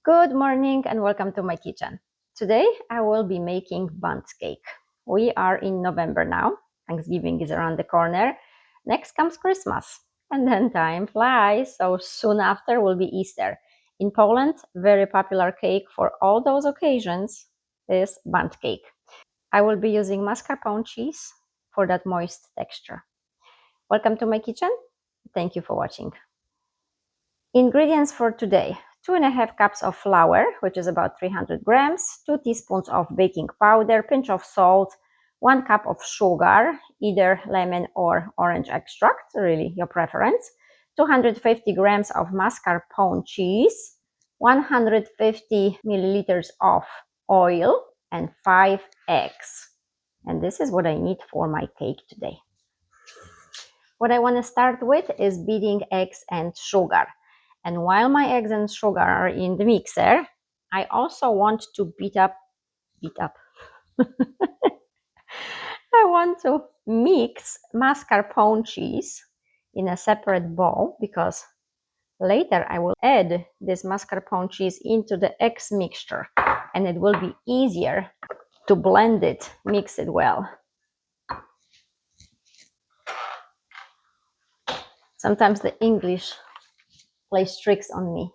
Good morning and welcome to my kitchen. Today I will be making Bundt cake. We are in November now. Thanksgiving is around the corner. Next comes Christmas. And then time flies, so soon after will be Easter. In Poland, very popular cake for all those occasions is Bundt cake. I will be using mascarpone cheese for that moist texture. Welcome to my kitchen. Thank you for watching. Ingredients for today: 2.5 cups of flour, which is about 300 grams, 2 teaspoons of baking powder, pinch of salt, 1 cup of sugar, either lemon or orange extract, really your preference, 250 grams of mascarpone cheese, 150 milliliters of oil, and 5 eggs. And this is what I need for my cake today. What I want to start with is beating eggs and sugar. And while my eggs and sugar are in the mixer, I also want to beat up. I want to mix mascarpone cheese in a separate bowl because later I will add this mascarpone cheese into the eggs mixture and it will be easier to blend it, mix it well. Sometimes the English plays tricks on me.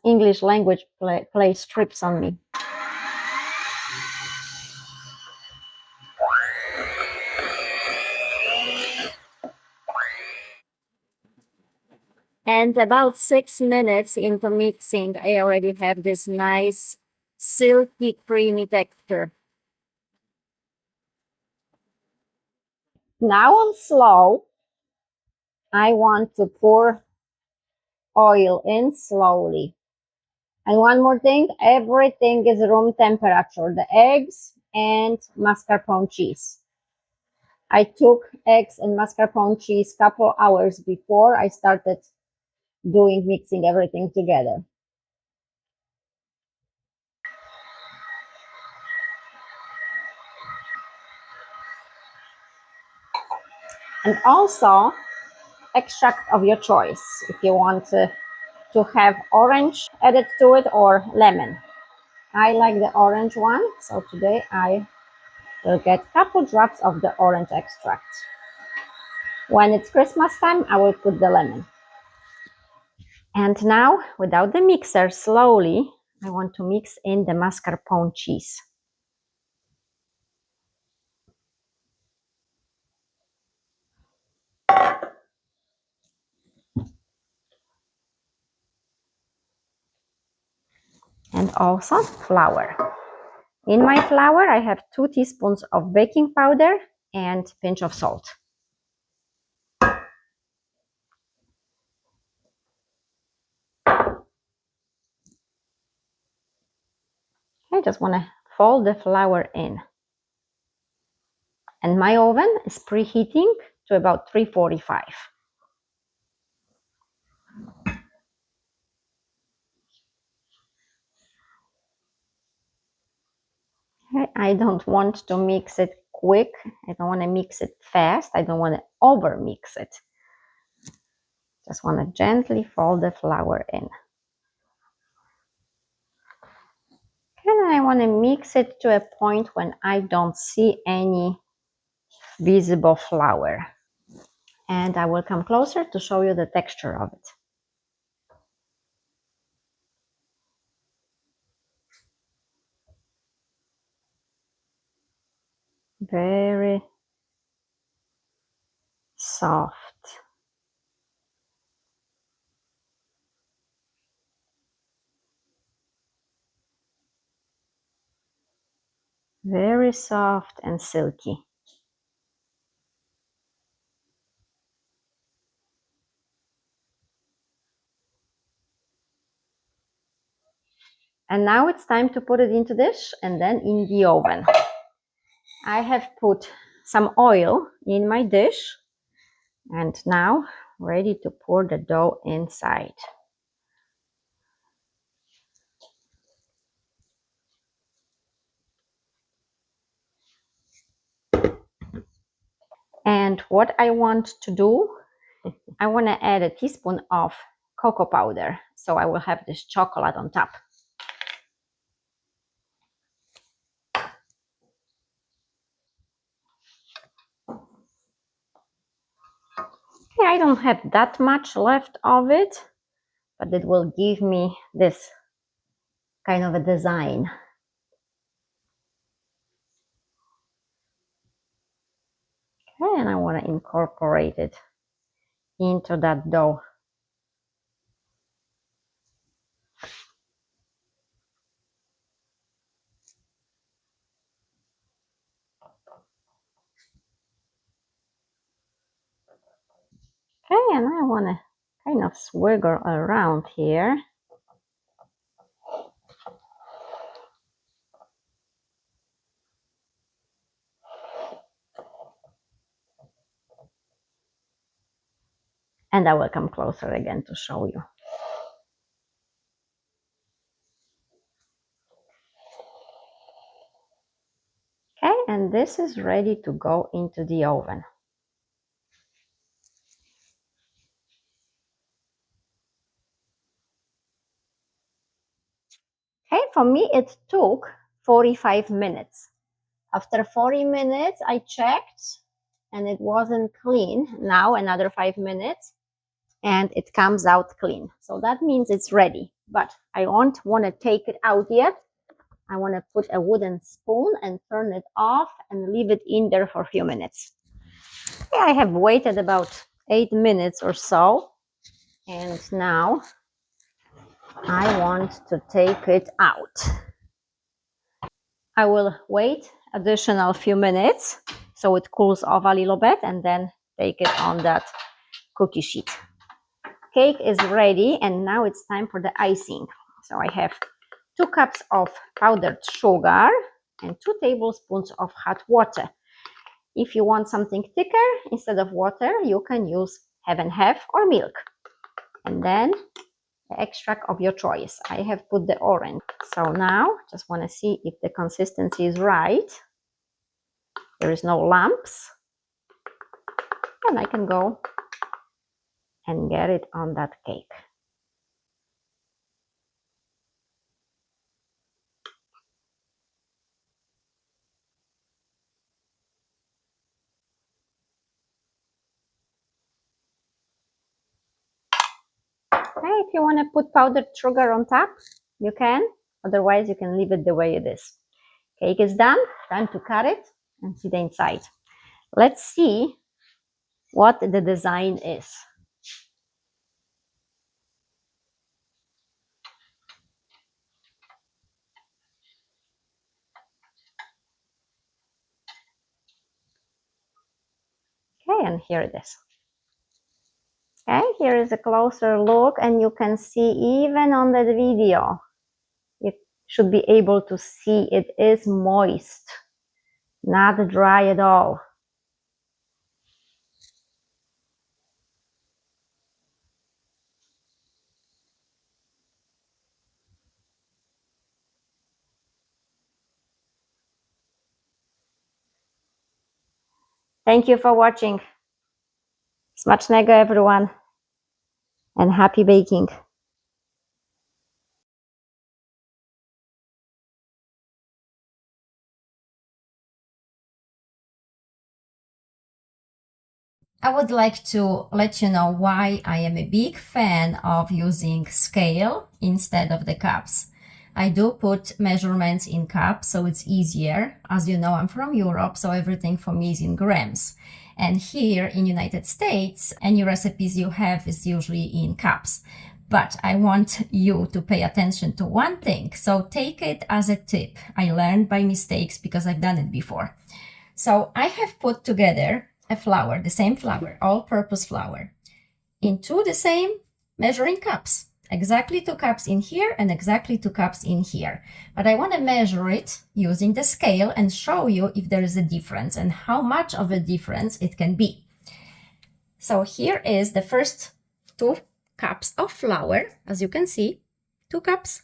English language plays tricks on me. And about 6 minutes into mixing, I already have this nice silky creamy texture. Now on slow, I want to pour oil in slowly. And one more thing, everything is room temperature, the eggs and mascarpone cheese. I took eggs and mascarpone cheese couple hours before I started mixing everything together. And also extract of your choice if you want to have orange added to it or lemon. I like the orange one, so today I will get a couple drops of the orange extract. When it's Christmas time, I will put the lemon. And now, without the mixer, slowly, I want to mix in the mascarpone cheese. And also flour. In my flour, I have 2 teaspoons of baking powder and a pinch of salt. I just want to fold the flour in. And my oven is preheating to about 345. I don't want to mix it quick. I don't want to mix it fast. I don't want to over mix it. Just want to gently fold the flour in. And I want to mix it to a point when I don't see any visible flour. And I will come closer to show you the texture of it. Very soft. Very soft and silky. And now it's time to put it into dish and then in the oven. I have put some oil in my dish and now ready to pour the dough inside. And what I want to do, I want to add a teaspoon of cocoa powder. So I will have this chocolate on top. Okay, I don't have that much left of it, but it will give me this kind of a design. Okay, and I want to incorporate it into that dough. Okay, and I want to kind of swiggle around here. And I will come closer again to show you. Okay, and this is ready to go into the oven. Okay, for me it took 45 minutes. After 40 minutes, I checked and it wasn't clean. Now another 5 minutes and it comes out clean. So that means it's ready, but I don't want to take it out yet. I want to put a wooden spoon and turn it off and leave it in there for a few minutes. Okay, I have waited about 8 minutes or so, and now I want to take it out. I will wait additional few minutes so it cools off a little bit and then take it on that cookie sheet. Cake is ready and now it's time for the icing. So I have 2 cups of powdered sugar and 2 tablespoons of hot water. If you want something thicker, instead of water, you can use half and half or milk. And then the extract of your choice. I have put the orange. So now just want to see if the consistency is right. There is no lumps. And I can go and get it on that cake. Okay, if you want to put powdered sugar on top, you can. Otherwise, you can leave it the way it is. Cake is done. Time to cut it and see the inside. Let's see what the design is. Okay, and here it is. Okay, here is a closer look, and you can see even on that video, you should be able to see it is moist, not dry at all. Thank you for watching. Smacznego, everyone, and happy baking. I would like to let you know why I am a big fan of using scale instead of the cups. I do put measurements in cups, so it's easier. As you know, I'm from Europe, so everything for me is in grams. And here in United States, any recipes you have is usually in cups. But I want you to pay attention to one thing, so take it as a tip. I learned by mistakes because I've done it before. So I have put together a flour, the same flour, all-purpose flour, into the same measuring cups. Exactly 2 cups in here and exactly 2 cups in here. But I want to measure it using the scale and show you if there is a difference and how much of a difference it can be. So here is the first 2 cups of flour, as you can see, 2 cups.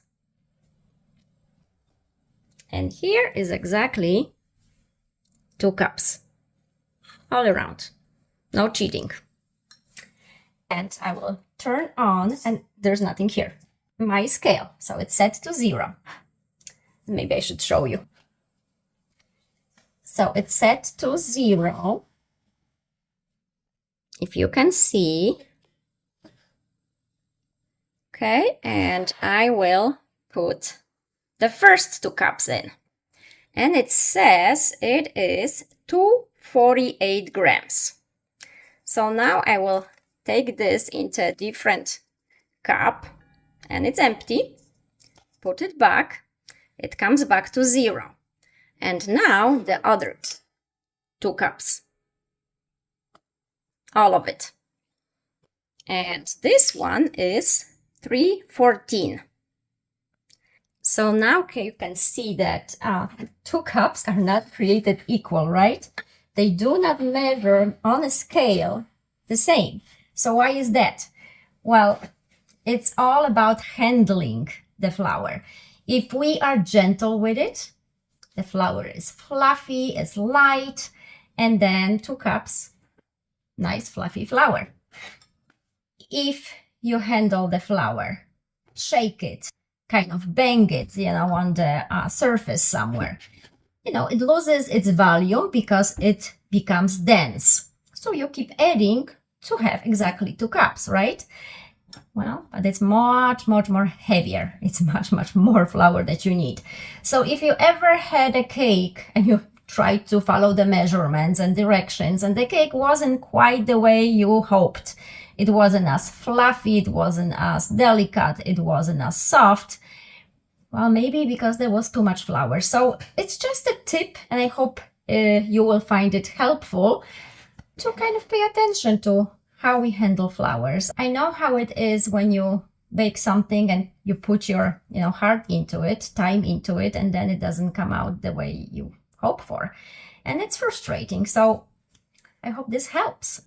And here is exactly 2 cups. All around. No cheating. And I will turn on, and there's nothing here. My scale, so it's set to 0. Maybe I should show you. So it's set to 0. If you can see. Okay, and I will put the first 2 cups in. And it says it is 248 grams. So now I will take this into a different cup, and it's empty. Put it back. It comes back to 0. And now the other 2 cups. All of it. And this one is 314. So now you can see that 2 cups are not created equal, right? They do not measure on a scale the same. So why is that? Well, it's all about handling the flour. If we are gentle with it, the flour is fluffy, it's light, and then 2 cups, nice fluffy flour. If you handle the flour, shake it, kind of bang it, on the surface somewhere, it loses its volume because it becomes dense. So you keep adding to have exactly 2 cups, right? Well, but it's much, much more heavier. It's much, much more flour that you need. So if you ever had a cake and you tried to follow the measurements and directions and the cake wasn't quite the way you hoped, it wasn't as fluffy, it wasn't as delicate, it wasn't as soft, well, maybe because there was too much flour. So it's just a tip, and I hope you will find it helpful to kind of pay attention to how we handle flours. I know how it is when you bake something and you put your heart into it, time into it, and then it doesn't come out the way you hope for. And it's frustrating. So I hope this helps.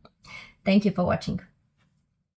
Thank you for watching.